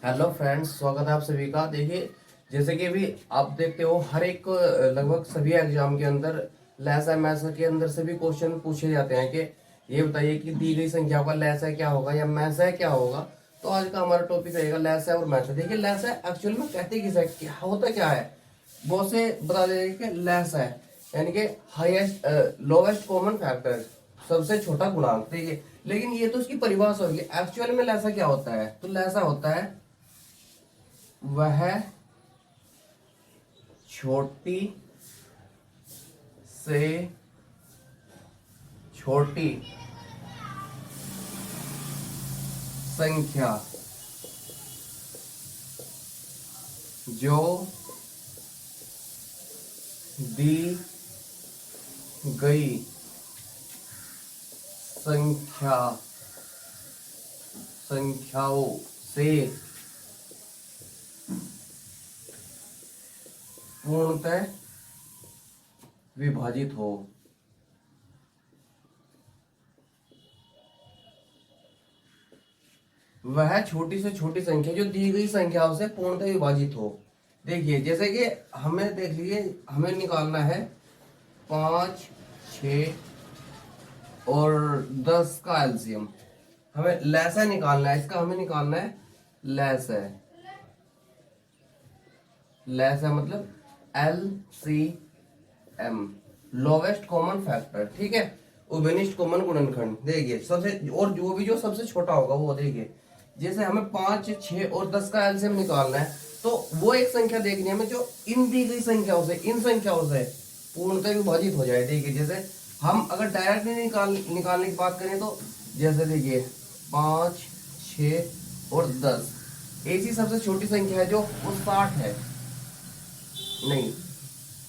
Hello friends, स्वागत है आप सभी का। देखिए, जैसे कि अभी आप देखते हो हर एक लगभग सभी एग्जाम के अंदर लैसा मैसा के अंदर से भी क्वेश्चन पूछे जाते हैं कि ये बताइए कि दी गई संख्या का लैसा क्या होगा या मैसा क्या होगा। तो आज का हमारा टॉपिक रहेगा लैसा और मैसा। देखिए, लैसा एक्चुअल में कहते किस है, क्या होता क्या है, बहुत से बता देंगे कि लैसा है यानी कि हाईएस्ट लोवेस्ट कॉमन फैक्टर, सबसे छोटा गुणांक। देखिए, लेकिन ये तो उसकी परिभाषा होगी। एक्चुअल में लैसा क्या होता है, तो लैसा होता है वह छोटी से छोटी संख्या जो दी गई संख्याओं से पूर्णतः विभाजित हो। वह छोटी से छोटी संख्या जो दी गई संख्याओं से पूर्णतः विभाजित हो। देखिए, जैसे कि हमें देख लीजिए, हमें निकालना है 5, 6 और 10 का एलसीएम। हमें लैसा निकालना है, इसका हमें निकालना है लैसा। लैसा मतलब LCM, लोवेस्ट कॉमन फैक्टर। ठीक है, उभयनिष्ठ कॉमन गुणनखंड। देखिए, सबसे और जो सबसे छोटा होगा वो। देखिए, जैसे हमें 5, 6 और 10 का एलसीएम निकालना है, तो वो एक संख्या देखनी है हमें जो इन दी गई संख्याओं से, इन संख्याओं से पूर्णतः विभाजित हो जाए। देखिए, जैसे हम अगर डायरेक्टली निकालने की बात करें तो जैसे देखिए 5, 6 और 10, ऐसी सबसे छोटी संख्या है जो वो 60 है, नहीं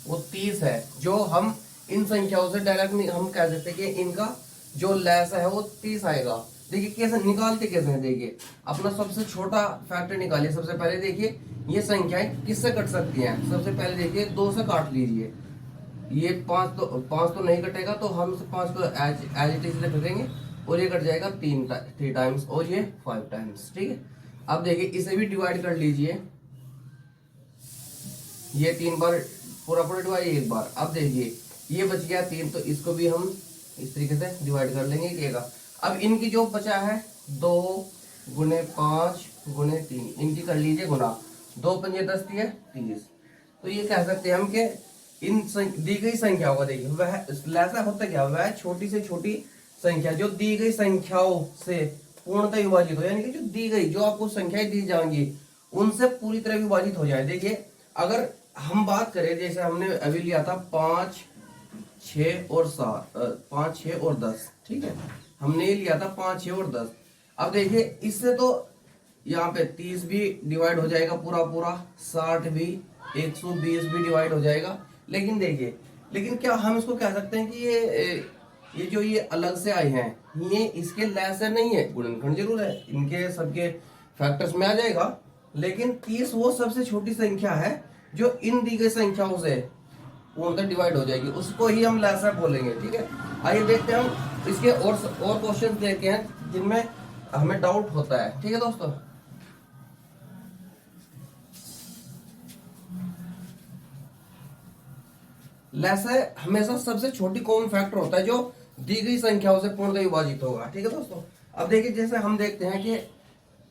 वो 30 है। जो हम इन संख्याओं से डायरेक्ट हम कह सकते हैं कि इनका जो लैसा है वो 30 आएगा। देखिए कैसे निकालते कैसे हैं। देखिए, अपना सबसे छोटा फैक्टर निकालिए। सबसे पहले देखिए ये संख्याएं किससे कट सकती हैं। सबसे पहले देखिए 2 से काट लीजिए। ये 5 तो नहीं कटेगा, तो हम 5 को एज इट इज रख देंगे और ये कट जाएगा 3 टाइम्स और ये 5 टाइम्स। ठीक है, अब देखिए इसे भी डिवाइड कर लीजिए। ये 3 बार पूरा पूरा डिवाइड, एक बार। अब देखिए ये बच गया 3, तो इसको भी हम इस तरीके से डिवाइड कर लेंगे एक। अब इनकी जो बचा है 2 गुने 5 गुने 3, इनकी कर लीजिए गुना। 2 पंजे 10 दिए 30। तो ये कह सकते हैं हम कि इन दी गई संख्याओं का, देखिए वह ऐसा होता क्या, वह छोटी से छोटी संख्या जो दी गई संख्याओं से पूर्णतः विभाजित हो, यानी कि जो दी गई, जो आपको संख्याएं दी जाएंगी उनसे पूरी तरह विभाजित हो जाए। देखिए, अगर हम बात करें, जैसे हमने अभी लिया था 5, 6 और 7, 5, 6 और 10। ठीक है, हमने ये लिया था 5, 6 और 10। अब देखिए इससे तो यहाँ पे 30 भी डिवाइड हो जाएगा पूरा पूरा, 60 भी, 120 भी डिवाइड हो जाएगा। लेकिन देखिए, लेकिन क्या हम इसको कह सकते हैं कि ये जो ये अलग से आए हैं ये इसके लैसे नहीं है। गुणनखंड जरूर है, इनके सबके फैक्टर्स में आ जाएगा, लेकिन 30 वो सबसे छोटी संख्या है जो इन दी गई संख्याओं से पूर्णतः डिवाइड हो जाएगी, उसको ही हम लैसा बोलेंगे। ठीक है, आइए देखते हैं हम इसके और क्वेश्चन देखते हैं जिनमें हमें डाउट होता है। ठीक है दोस्तों, लैसा हमेशा सबसे छोटी कॉमन फैक्टर होता है जो दी गई संख्याओं से पूर्णतः विभाजित होगा। ठीक है दोस्तों, अब देखिए जैसे हम देखते हैं कि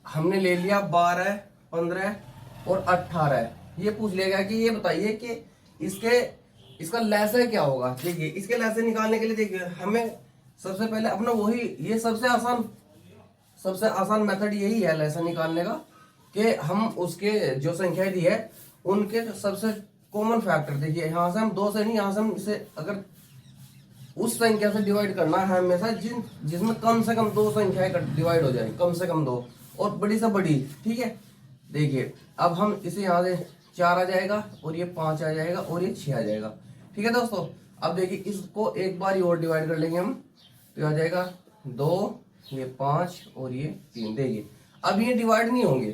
हमने ले लिया 12, 15 और 18। ये पूछ लिया गया कि ये बताइए कि इसका लैसा क्या होगा। देखिए, इसके लैसे निकालने के लिए देखिए हमें सबसे पहले अपना वही, ये सबसे आसान मेथड यही है लैसा निकालने का, कि हम उसके जो संख्या दी है उनके सबसे कॉमन फैक्टर। देखिए यहाँ से हम 2 से नहीं, यहाँ से हम इसे अगर उस संख्या से डिवाइड करना है हमेशा जिसमें कम से कम 2 संख्याएं डिवाइड हो जाए, कम से कम 2 और बड़ी से बड़ी। ठीक है, देखिए अब हम इसे यहाँ से 4 आ जाएगा और ये 5 आ जाएगा और ये 6 आ जाएगा। ठीक है दोस्तों, अब देखिए इसको एक बार ही और डिवाइड कर लेंगे हम, तो आ जाएगा 2, ये 5 और ये 3। देखिए अब ये डिवाइड नहीं होंगे,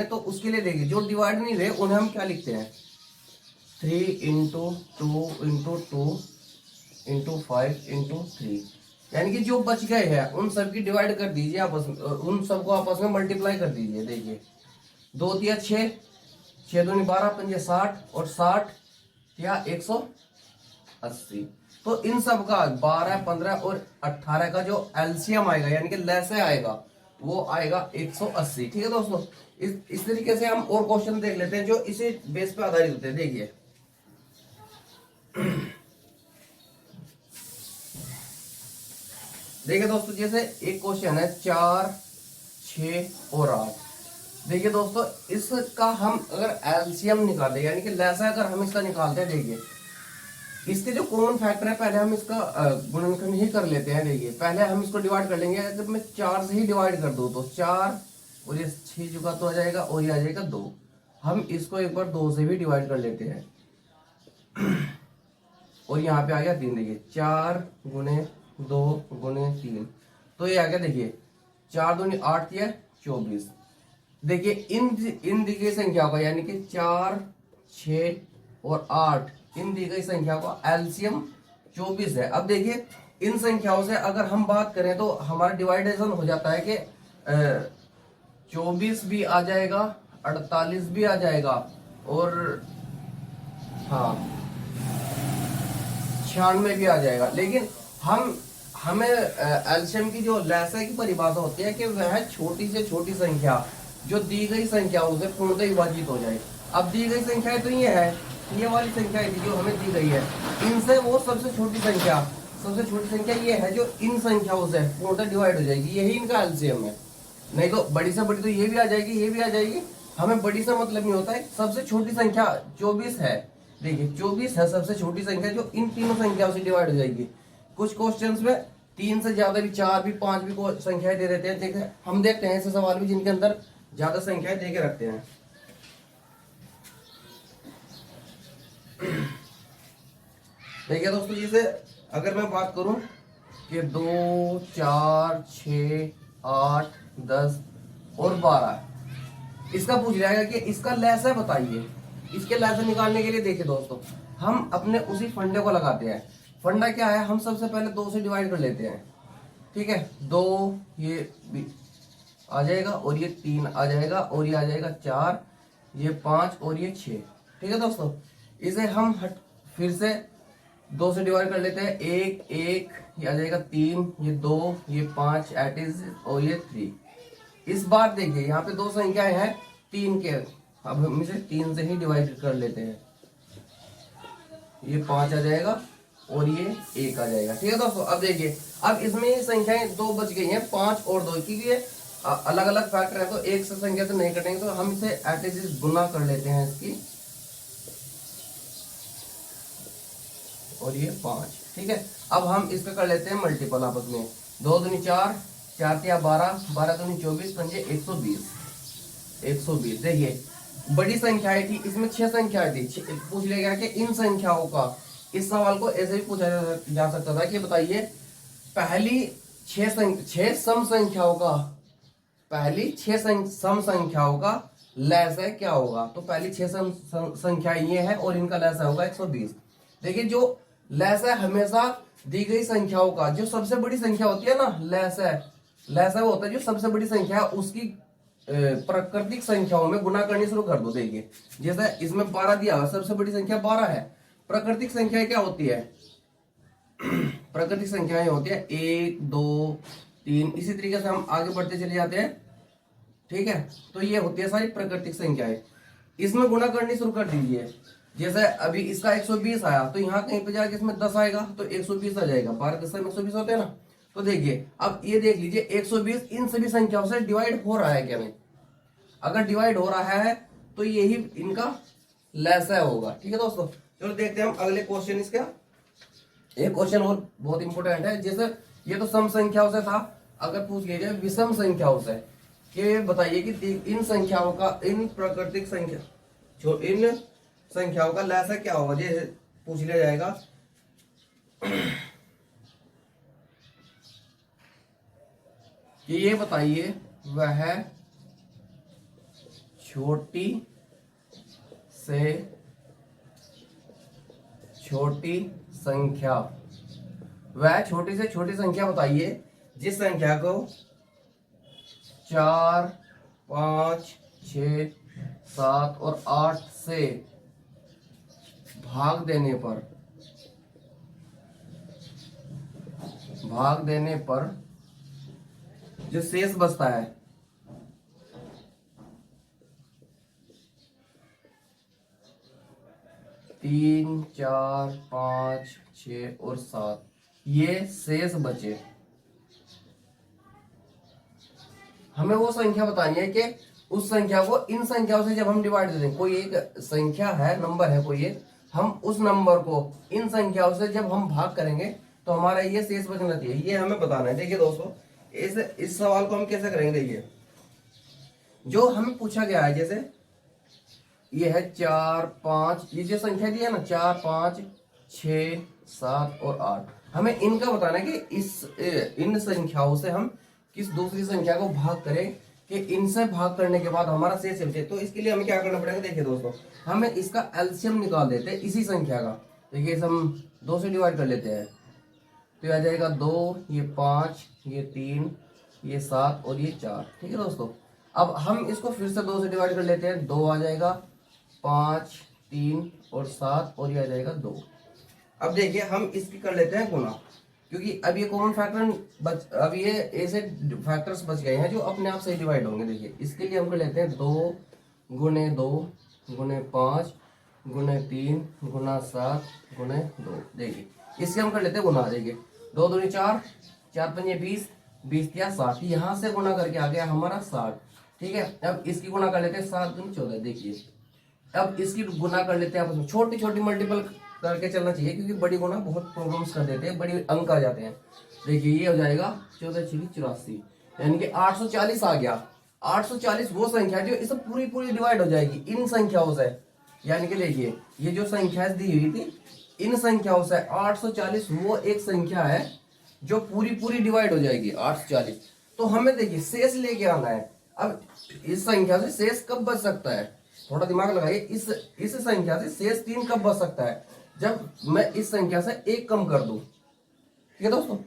तो उसके लिए देखिए जो डिवाइड नहीं रहे उन्हें हम क्या लिखते हैं, 3 × 2 × 2 × 5 × 3। यानी कि जो बच गए हैं उन सब की डिवाइड कर दीजिए आपस में, उन सबको आपस में मल्टीप्लाई कर दीजिए। देखिए 2 तिया 6, 6 दूनी 12, 5 60 और 60 या 180। तो इन सब का 12, 15 और 18 का जो एलसीएम आएगा यानी कि लैसे आएगा वो आएगा 180। ठीक है दोस्तों, इस तरीके से हम और क्वेश्चन देख लेते हैं जो इसी बेस पे आधारित होते हैं। देखिए देखिए दोस्तों, जैसे एक क्वेश्चन है 4, 6 और 8। देखिए दोस्तों, इसका हम अगर एलसीएम निकालें यानी कि लैसा अगर हम इसका निकालते हैं, देखिए इसके जो कॉमन फैक्टर है पहले हम इसका गुणनखंड ही कर लेते हैं। देखिए पहले हम इसको डिवाइड कर लेंगे। अगर मैं 4 से ही डिवाइड कर दूं तो 4 और ये 6 जुगा तो आ जाएगा और ये आ जाएगा 2। हम इसको एक बार 2 से भी डिवाइड कर लेते हैं और यहाँ पे आ गया 3। देखिए 4 गुणे 2 गुणे 3, तो ये आ गया। देखिए 4 दूनी 8 या 24। देखिए इन दी गई संख्या का यानी कि 4, 6 और 8 इन दी गई संख्या का एलसीएम 24 है। अब देखिए इन संख्याओं से अगर हम बात करें तो हमारा डिवाइडेशन हो जाता है कि 24 भी आ जाएगा, 48 भी आ जाएगा और हाँ 96 भी आ जाएगा। लेकिन हमें एलसीएम की जो लैसा की परिभाषा होती है कि वह छोटी से छोटी संख्या जो दी गई संख्याओं से पूर्णतः विभाजित हो जाए। अब दी गई संख्या तो ये है, ये वाली संख्या थी जो हमें दी गई है, इनसे वो सबसे छोटी संख्या ये है जो इन संख्याओं से पूर्णतः डिवाइड हो जाएगी, यही इनका एलसीएम है। नहीं तो बड़ी से बड़ी तो ये भी आ जाएगी, ये भी आ जाएगी, हमें बड़ी से मतलब नहीं होता है। सबसे छोटी संख्या 24 है। देखिए 24 है सबसे छोटी संख्या जो इन तीनों संख्याओं से डिवाइड हो जाएगी। कुछ क्वेश्चंस में 3 से ज्यादा भी, 4 भी, 5 भी संख्याएं दे देते हैं। देखिए हम देखते हैं ऐसे सवाल भी जिनके अंदर ज्यादा संख्याएं दे के रखते हैं। देखिए दोस्तों, जैसे अगर मैं बात करूं कि 2, 4, 6, 8, 10 और 12 इसका पूछ जाएगा कि इसका लैसा बताइए। इसके लैसा निकालने के लिए देखिए दोस्तों, हम अपने उसी फंडे को लगाते हैं। फंडा क्या है, हम सबसे पहले 2 से डिवाइड कर लेते हैं। ठीक है, 2 ये आ जाएगा और ये 3 आ जाएगा और ये आ जाएगा 4, ये 5 और ये 6। ठीक है दोस्तों, इसे हम फिर से 2 से डिवाइड कर लेते हैं। 1, 1 ये आ जाएगा 3, ये 2, ये 5 एट इज और ये 3। इस बार देखिए यहाँ पे 2 संख्याएं हैं 3 के, अब हम इसे 3 से ही डिवाइड कर लेते हैं। ये 5 आ जाएगा और ये 1 आ जाएगा। ठीक है दोस्तों, अब देखिए अब इसमें ये संख्याएं 2 बच गई हैं, 5 और 2, क्योंकि ये अलग अलग फैक्टर है तो एक से संख्या से नहीं कटेंगे, तो हम इसे एट इज गुना कर लेते हैं इसकी और ये 5। ठीक है, अब हम इसका कर लेते हैं मल्टीपल आपस में। 2 दूनी 4, 4 तिया 12, 12 दूनी 24, 5 120, 120। देखिए बड़ी संख्याएं थी, इसमें 6 संख्याएं थी। पूछ लिया गया कि इन संख्याओं का, इस सवाल को ऐसे भी पूछा जा सकता था कि बताइए पहली 6 सम संख्याओं का, पहली 6 सम संख्याओं का लैसा क्या होगा। तो पहली 6 सम संख्याएं ये है और इनका लैसा होगा 120। देखिए जो लैसा हमेशा दी गई संख्याओं का जो सबसे बड़ी संख्या होती है ना, लैसा वो होता है जो सबसे बड़ी संख्या उसकी प्राकृतिक संख्याओं में गुना करनी शुरू कर दो। देखिए जैसे इसमें 12 दिया हुआ, सबसे बड़ी संख्या 12 है। प्राकृतिक संख्याएं क्या होती है, प्राकृतिक संख्याएं होती है 1, 2, 3, इसी तरीके से हम आगे बढ़ते चले जाते हैं। ठीक है, तो ये होती है सारी प्राकृतिक संख्याएं। इसमें गुणा करनी शुरू कर दीजिए। जैसे अभी इसका 120 आया तो यहाँ कहीं पे जाके इसमें 10 आएगा तो 120 आ जाएगा। 12 10 में 120 होते हैं ना। तो देखिए अब ये देख लीजिए 120 इन सभी संख्याओं से डिवाइड हो रहा है क्या नहीं। अगर डिवाइड हो रहा है तो यही इनका लैसा होगा। ठीक है दोस्तों, चलो देखते हैं हम अगले क्वेश्चन। इसका एक क्वेश्चन और बहुत इंपॉर्टेंट है। जैसे ये तो सम संख्याओं से था, अगर पूछ लिया जाए विषम संख्याओं से कि बताइए कि इन संख्याओं का, इन प्राकृतिक संख्या जो इन संख्याओं का लैसा क्या होगा, जैसे पूछ लिया जाएगा कि ये बताइए वह छोटी से छोटी संख्या वह छोटी से छोटी संख्या बताइए जिस संख्या को 4, 5, 6, 7 और 8 से भाग देने पर जो शेष बचता है 3, 4, 5, 6 और 7, ये शेष बचे। हमें वो संख्या बतानी है कि उस संख्या को इन संख्याओं से जब हम डिवाइड कर दें, कोई एक संख्या है, नंबर है कोई एक, हम उस नंबर को इन संख्याओं से जब हम भाग करेंगे तो हमारा ये शेष बचना चाहिए, ये हमें बताना है। देखिए दोस्तों, इस सवाल को हम कैसे करेंगे। देखिए, जो हमें पूछा गया है, जैसे ये है 4, 5, ये जो संख्या दी है ना 4, 5, 6, 7 और 8, हमें इनका बताना है कि इन संख्याओं से हम किस दूसरी संख्या को भाग करें कि इनसे भाग करने के बाद हमारा शेष बचे। तो इसके लिए हमें क्या करना पड़ेगा। देखिए दोस्तों, हमें इसका एलसीएम निकाल देते हैं इसी संख्या का। देखिए, इसे हम 2 से डिवाइड कर लेते हैं तो आ जाएगा 2, ये 5, ये 3, ये 7 और ये 4। ठीक है दोस्तों, अब हम इसको फिर से 2 से डिवाइड कर लेते हैं, 2 आ जाएगा, 5, 3 और 7 और ये आ जाएगा 2। अब देखिए, हम इसकी कर लेते हैं गुना, क्योंकि अब ये कॉमन फैक्टर अब ये ऐसे फैक्टर्स बच गए हैं जो अपने आप से डिवाइड होंगे। देखिए, इसके लिए हम कर लेते हैं 2 गुने 2 गुने 5 गुने 3 गुना 7 गुने 2। देखिए, इससे हम कर लेते हैं गुना। देखिए, 2 दूनी 4, 4 पंजे 20, 20 या 60, यहाँ से गुना करके आ गया हमारा 60। ठीक है, अब इसकी गुना कर लेते हैं, 7 दूनी 14। देखिए, अब इसकी गुना कर लेते हैं आपस में, छोटी छोटी मल्टीपल करके चलना चाहिए, क्योंकि बड़ी गुना बहुत प्रॉब्लम्स कर देते हैं, बड़ी अंक आ जाते हैं। देखिए, ये हो जाएगा 14 × 84, यानी कि 840 आ गया। 840 वो संख्या जो इसे पूरी पूरी डिवाइड हो जाएगी इन संख्याओं से, यानी कि देखिए, ये जो संख्या दी हुई थी इन संख्याओं से 840 वो एक संख्या है जो पूरी पूरी डिवाइड हो जाएगी 840। तो हमें देखिए शेष लेके आना है। अब इस संख्या से शेष कब बच सकता है, थोड़ा दिमाग लगाइए। इस संख्या से शेष 3 कब बच सकता है, जब मैं इस संख्या से 1 कम कर दूं। ठीक है दोस्तों,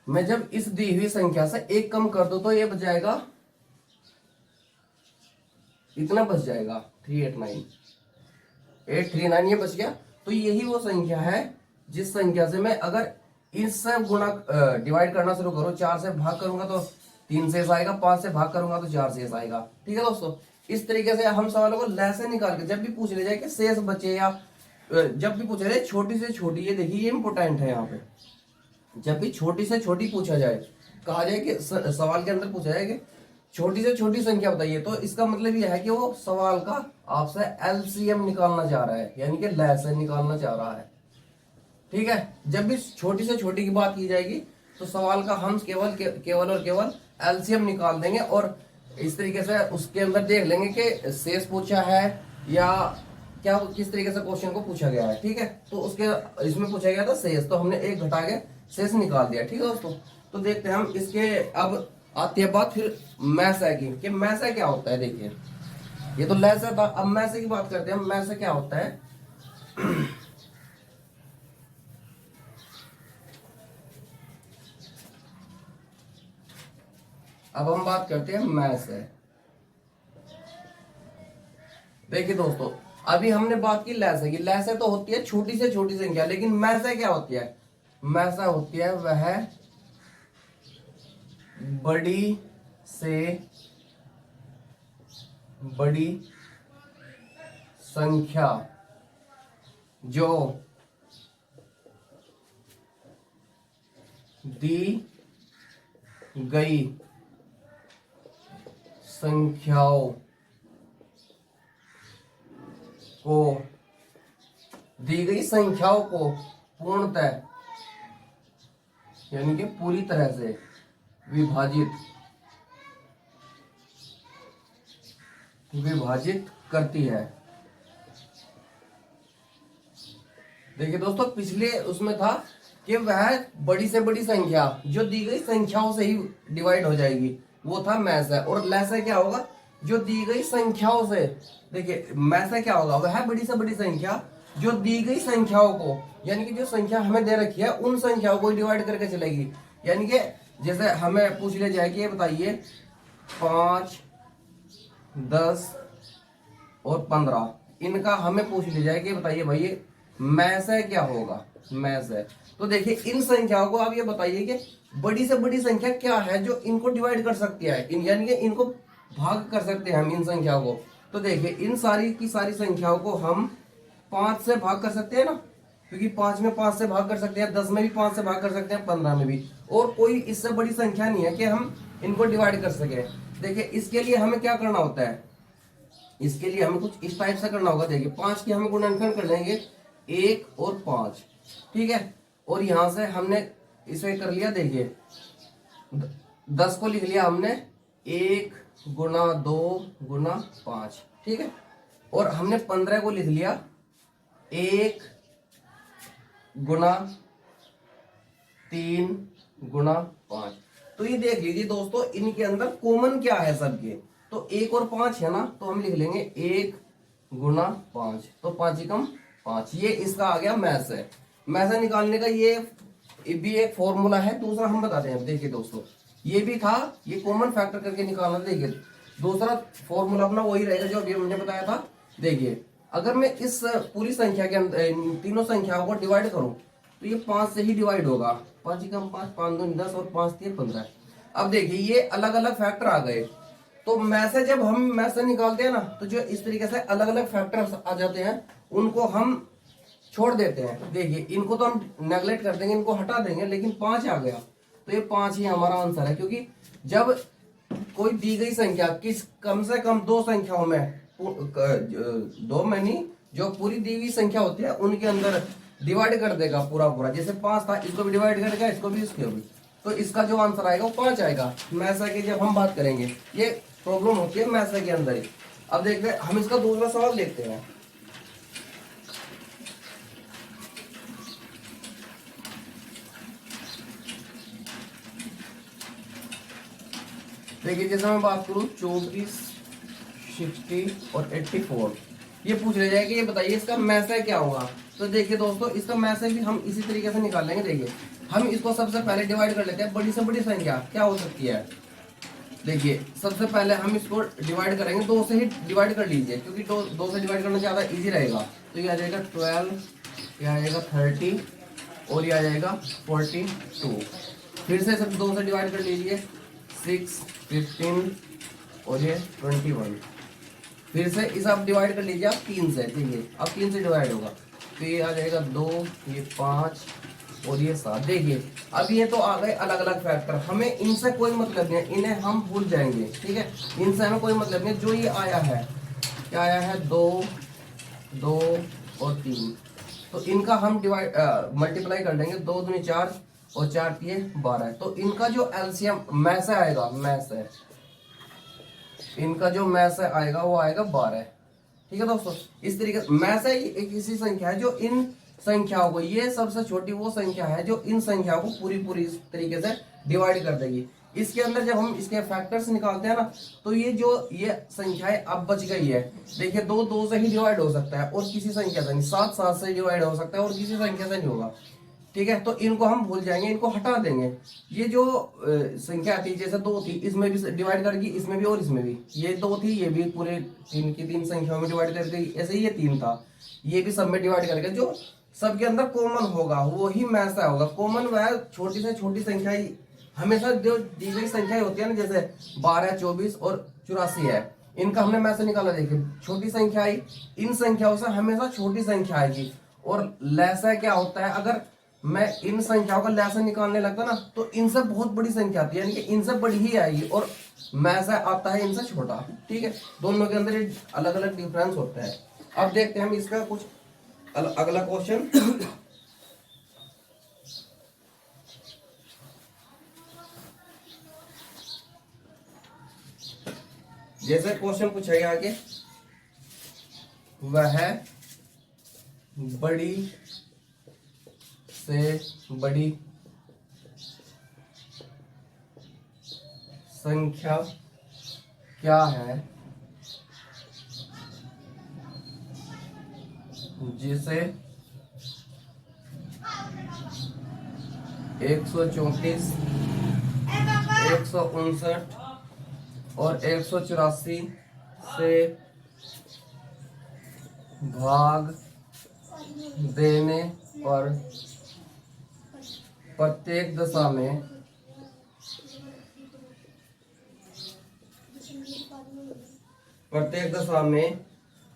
मैं जब इस दी हुई संख्या से 1 कम कर दूं तो ये बच जाएगा, इतना बच जाएगा 839 ये बच गया। तो यही वो संख्या है जिस संख्या से मैं अगर इससे गुणा डिवाइड करना शुरू करूं, 4 से भाग करूंगा तो 3 शेष आएगा, 5 से भाग करूंगा तो 4 शेष आएगा। ठीक है दोस्तों, इस तरीके से हम सवालों को लैसे निकाल के जब भी पूछ ले जाए कि शेष बचे या जब भी पूछा जाए छोटी से छोटी, ये देखिए ये इंपोर्टेंट है। यहाँ पे जब भी छोटी से छोटी पूछा जाए, कहा जाए कि सवाल के अंदर पूछा जाए कि छोटी से छोटी संख्या बताइए, तो इसका मतलब यह है कि वो सवाल का आपसे एलसीएम निकालना चाह रहा है, यानी कि लैसे निकालना चाह रहा है। ठीक है, जब भी छोटी से छोटी की बात की जाएगी तो सवाल का हम केवल और केवल एलसीएम निकाल देंगे और इस तरीके से उसके अंदर देख लेंगे कि शेष पूछा है या क्या, किस तरीके से क्वेश्चन को पूछा गया है। ठीक है, तो उसके इसमें पूछा गया था शेष, तो हमने 1 घटा के शेष निकाल दिया। ठीक है दोस्तों, तो देखते हैं हम इसके। अब आती है बात फिर मैसे की, कि मैसे क्या होता है। देखिए, ये तो लैसे था, अब मैसे की बात करते हैं। मैसे क्या होता है, अब हम बात करते हैं मैसे। देखिए दोस्तों, अभी हमने बात की लैसे की। लैसे तो होती है छोटी से छोटी संख्या, लेकिन मैसे क्या होती है। मैसे होती है वह बड़ी से बड़ी संख्या जो दी गई संख्याओं को पूर्णतः यानी कि पूरी तरह से विभाजित करती है। देखिए दोस्तों, पिछले उसमें था कि वह बड़ी से बड़ी संख्या जो दी गई संख्याओं से ही डिवाइड हो जाएगी, वो था मैसे। और लैसे क्या होगा, जो दी गई संख्याओं से। देखिए, मैसे क्या होगा, वह बड़ी से बड़ी संख्या जो दी गई संख्याओं को, यानी कि जो संख्या हमें दे रखी है उन संख्याओं को डिवाइड करके चलेगी। यानी कि जैसे हमें पूछ लिया जाए कि ये बताइए 5, 10 और 15, इनका हमें पूछ लिया जाए कि बताइए भाई ये मैस है क्या होगा, मैस है। तो देखिए इन संख्याओं को आप ये बताइए कि बड़ी से बड़ी संख्या क्या है जो इनको डिवाइड कर सकती है, यानी कि इनको भाग कर सकते हैं हम इन संख्याओं को। तो देखिए इन सारी की सारी संख्याओं को हम 5 से भाग कर सकते हैं ना, क्योंकि 5 में 5 से भाग कर सकते हैं, 10 में भी 5 से भाग कर सकते हैं, 15 में भी, और कोई इससे बड़ी संख्या नहीं है कि हम इनको डिवाइड कर सके। देखिए इसके लिए हमें क्या करना होता है, इसके लिए हमें कुछ इस टाइप से करना होगा। देखिए 5 की हम गुणनखंड कर लेंगे 1 और 5, ठीक है। और यहां से हमने इसे कर लिया, देखिए 10 को लिख लिया हमने 1 गुना 2 गुना 5, ठीक है। और हमने 15 को लिख लिया 1 गुना 3 गुना 5। तो ये देख लीजिए दोस्तों इनके अंदर कॉमन क्या है सबके, तो 1 और 5 है ना, तो हम लिख लेंगे 1 गुना 5, तो 5 एकम 5। ये इसका आ गया मैथ है। मैथ निकालने का ये भी एक फॉर्मूला है। दूसरा हम बताते हैं, देखिए दोस्तों ये भी था, ये कॉमन फैक्टर करके निकालना। देखिए दूसरा फॉर्मूला अपना वही रहेगा जो अभी हमने बताया था। देखिए अगर मैं इस पूरी संख्या के अंदर तीनों संख्याओं को डिवाइड करूं तो ये 5 से ही डिवाइड होगा। 5 एकम 5, 5 दूनी 10 और 5 3 15। अब देखिए ये अलग अलग फैक्टर आ गए, तो मैसे जब हम मैसे निकालते हैं ना, तो जो इस तरीके से अलग अलग फैक्टर आ जाते हैं उनको हम छोड़ देते हैं। देखिए इनको तो हम नेगलेक्ट कर देंगे, इनको हटा देंगे, लेकिन 5 आ गया तो ये 5 ही हमारा आंसर है। क्योंकि जब कोई दी गई संख्या किस कम से कम दो संख्याओं में, दो में नहीं, जो पूरी दी हुई संख्या होती है उनके अंदर डिवाइड कर देगा पूरा पूरा। जैसे 5 था, इसको भी डिवाइड करेगा, इसको भी, इसको भी, तो इसका जो आंसर आएगा वो 5 आएगा। मैसा की जब हम बात करेंगे ये प्रॉब्लम होती है मैसा के अंदर ही। अब देखते हैं हम इसका दूसरा सवाल देखते हैं। देखिए जैसे मैं बात करूं 24, 60 और 84, ये पूछ ले जाए कि ये बताइए इसका मैसे क्या होगा। तो देखिए दोस्तों इसका मैसे भी हम इसी तरीके से निकाल लेंगे। देखिए हम इसको सबसे पहले डिवाइड कर लेते हैं, बड़ी से बड़ी संख्या क्या हो सकती है। देखिए सबसे पहले हम इसको डिवाइड करेंगे, 2 से ही डिवाइड कर लीजिए, क्योंकि 2 से डिवाइड करना ज़्यादा इजी रहेगा। तो ये आ जाएगा 12, ये आ जाएगा 30 और ये आ जाएगा 42। फिर से सब 2 से डिवाइड कर लीजिए, 6, 15 और ये 21। फिर से इस आप डिवाइड कर लीजिए आप 3 से, देखिए अब 3 से डिवाइड होगा, तो ये आ जाएगा 2, ये 5 और ये 7। देखिए अब ये तो आ गए अलग अलग फैक्टर, हमें इनसे कोई मतलब नहीं है, इन्हें हम भूल जाएंगे, ठीक है। इनसे हमें कोई मतलब नहीं। जो ये आया है, क्या आया है, 2, 2 और 3, तो इनका हम डिवाइड मल्टीप्लाई कर लेंगे। 2 दूनी 4 और 4 तिये 12। तो इनका जो एलसीएम मैस आएगा, मैस है, इनका जो मैस आएगा वो आएगा 12। ठीक है दोस्तों, इस तरीके से मैस एक ऐसी संख्या है जो इन संख्याओं को, ये सबसे छोटी वो संख्या है जो इन संख्याओं को पूरी पूरी इस तरीके से डिवाइड कर देगी। इसके अंदर जब हम इसके फैक्टर्स निकालते हैं ना, तो ये जो ये संख्याएं अब बच गई है, देखिए 2 से ही डिवाइड हो सकता है और किसी संख्या से नहीं, 7 से डिवाइड हो सकता है और किसी संख्या से नहीं होगा। ठीक है, तो इनको हम भूल जाएंगे, इनको हटा देंगे। ये जो संख्या थी, जैसे 2 थी, इसमें भी डिवाइड कर गई, इसमें भी और इसमें भी। ये 2 थी, ये भी पूरे 3 की 3 संख्याओं में डिवाइड कर गई। ऐसे ही ये 3 था, ये भी सब में डिवाइड कर गया। जो सबके अंदर कॉमन होगा वो ही मैसा होगा। कॉमन वह छोटी से छोटी संख्या ही, हमेशा जो दी गई संख्या होती है ना, जैसे 12, 24 और 84 है, इनका हमने मैसे निकाला। देखिए छोटी संख्या आई, इन संख्याओं से हमेशा छोटी संख्या आएगी। और लैसा क्या होता है, अगर मैं इन संख्याओं का लैसा निकालने लगता ना, तो इनसे बहुत बड़ी संख्या आती है, यानी कि इनसे बड़ी ही आएगी, और मैसा आता है इनसे छोटा। ठीक है, दोनों के अंदर अलग अलग डिफरेंस होता है। अब देखते हैं हम इसका कुछ अगला क्वेश्चन। जैसे क्वेश्चन पूछा गया आगे, वह बड़ी से बड़ी संख्या क्या है, जिसे 134, 159 और 184 से भाग देने पर प्रत्येक दशा में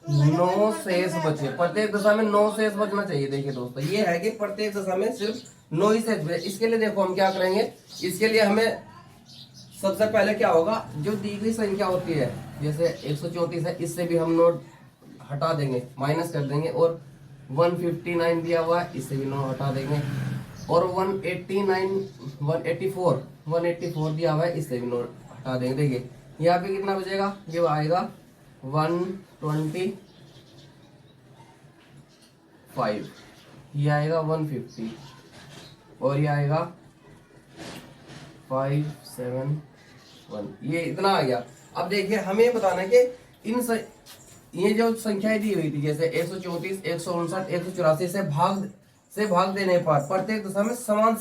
नौ शेष बचे। प्रत्येक दशा में 9 शेष बचना चाहिए। देखिए दोस्तों, ये है कि प्रत्येक दशा में सिर्फ 9 ही शेष बचे। इसके लिए देखो हम क्या करेंगे, इसके लिए हमें सबसे पहले क्या होगा, जो दी गई संख्या होती है, जैसे 134 है, इससे भी हम 9 हटा देंगे, माइनस कर देंगे। और 159 दिया हुआ है, इससे भी 9 हटा देंगे। और 184 दिया हुआ है, इससे भी 9 हटा देंगे। देखिए यहाँ पे कितना बचेगा, ये आएगा 125, ये आएगा 150 और ये आएगा 571, ये इतना आ गया। अब देखिए हमें बताना है कि ये जो संख्याएं दी हुई थी, जैसे 134, 159, 184 से भाग देने पर प्रत्येक दशा में समान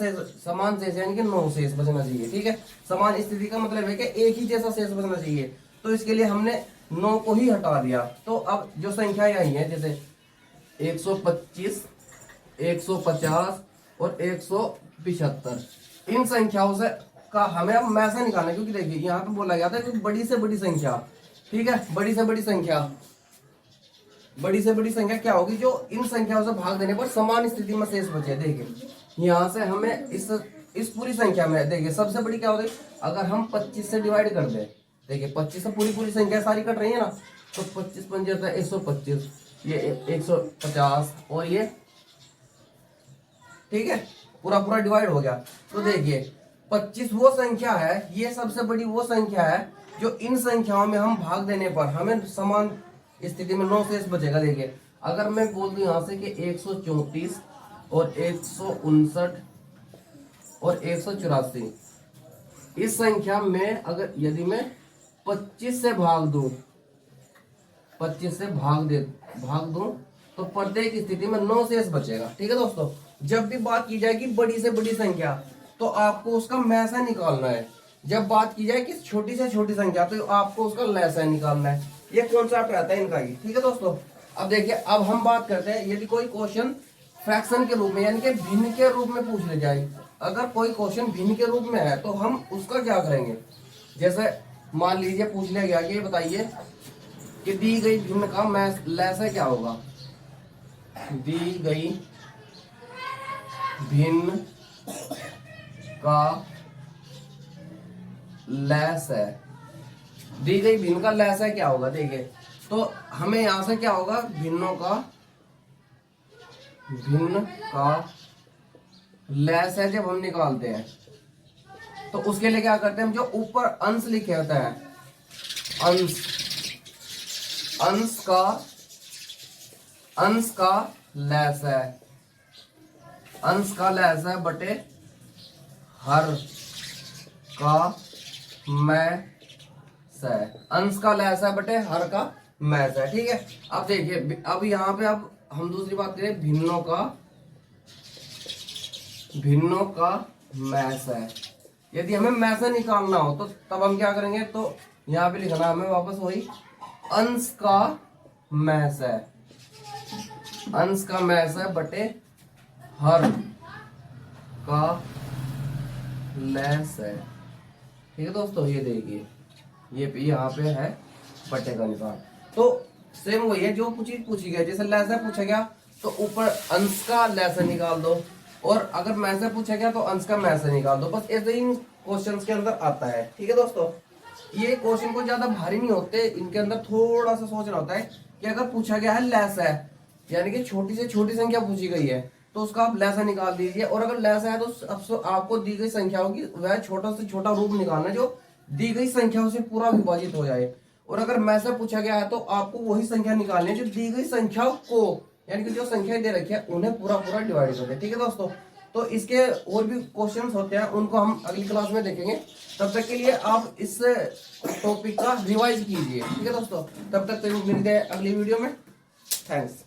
शेष यानी कि 9 शेष बचना चाहिए। ठीक है, समान स्थिति का मतलब है कि एक ही जैसा शेष बचना चाहिए। तो इसके लिए हमने 9 को ही हटा दिया। तो अब जो संख्याएं आई हैं, जैसे 125, 150 और 175, इन संख्याओं से का हमें अब मैसा निकालना है। क्योंकि देखिए यहाँ पे बोला गया था कि बड़ी से बड़ी संख्या, ठीक है, बड़ी से बड़ी संख्या क्या होगी, जो इन संख्याओं से भाग देने पर समान स्थिति में शेष बचे। देखिए यहाँ से हमें इस पूरी संख्या में, देखिए सबसे बड़ी क्या होगी, अगर हम 25 से डिवाइड कर दें, देखिए 25 से पूरी संख्या सारी कट रही है ना, तो 25 पंजे 125, ये 150 और ये, ठीक है, पूरा डिवाइड हो गया। तो देखिए 25 वो संख्या है, ये सबसे बड़ी वो संख्या है जो इन संख्याओं में हम भाग देने पर हमें समान स्थिति में 9 शेष बचेगा। देखिए अगर मैं बोल दूं यहाँ से कि 134 और 159 और 184, इस संख्या में अगर यदि मैं 25 से भाग दूं, तो प्रत्येक स्थिति में 9 शेष बचेगा। ठीक है दोस्तों, जब भी बात की जाएगी बड़ी से बड़ी संख्या, तो आपको उसका मैसा निकालना है। जब बात की जाए कि छोटी से छोटी संख्या, तो आपको उसका लैसा निकालना है। ये कॉन्सेप्ट रहता है इनका ही। ठीक है दोस्तों, अब देखिए, अब हम बात करते हैं, यदि कोई क्वेश्चन फ्रैक्शन के रूप में यानी कि भिन्न के रूप में पूछ ले जाए, अगर कोई क्वेश्चन भिन्न के रूप में है तो हम उसका क्या करेंगे। जैसे मान लीजिए पूछ लिया गया कि बताइए कि दी गई भिन्न का लैसा क्या होगा। दी गई भिन्न का लैस है, दी गई भिन्न का लैस है क्या होगा। देखिए तो हमें यहां से क्या होगा, भिन्न का लैस है जब हम निकालते हैं, तो उसके लिए क्या करते हैं हम, जो ऊपर अंश लिखे होता है, अंश का लैस है, बटे हर का मैस है। अंश का लैस है बटे हर का मैस है। ठीक है, अब देखिए, अब यहाँ पे अब हम दूसरी बात करें, भिन्नों का मैस है। यदि हमें मैसा निकालना हो तो तब हम क्या करेंगे, तो यहाँ पे लिखना हमें वापस वही, अंश का मैस है बटे हर का लैस है। ठीक है दोस्तों, ये देखिए, ये यहाँ पे है बटे का निशान। तो सेम वही है, जो चीज पूछी गई, जैसे लैसा पूछा गया तो ऊपर अंश का लैसा निकाल दो, और अगर मैसा पूछा गया तो अंश का मैसा निकाल दो। बस ऐसे ही क्वेश्चंस के अंदर आता है। ठीक है दोस्तों, ये क्वेश्चन को ज्यादा भारी नहीं होते, इनके अंदर थोड़ा सा सोचना होता है कि अगर पूछा गया है लैसा है, यानी कि छोटी से छोटी संख्या पूछी गई है, तो उसका आप लैसा निकाल दीजिए। और अगर लैसा है तो आपको दी गई संख्याओं की वह छोटा से छोटा रूप निकालना है जो दी गई संख्याओं से पूरा विभाजित हो जाए। और अगर मैसा पूछा गया है तो आपको वही संख्या निकालनी है जो दी गई संख्याओं को, यानी कि जो संख्याएं दे रखी है उन्हें पूरा डिवाइड कर दे। ठीक है दोस्तों, तो इसके और भी क्वेश्चंस होते हैं, उनको हम अगली क्लास में देखेंगे। तब तक के लिए आप इस टॉपिक का रिवाइज कीजिए। ठीक है दोस्तों, तब तक मिलते हैं अगली वीडियो में। थैंक्स।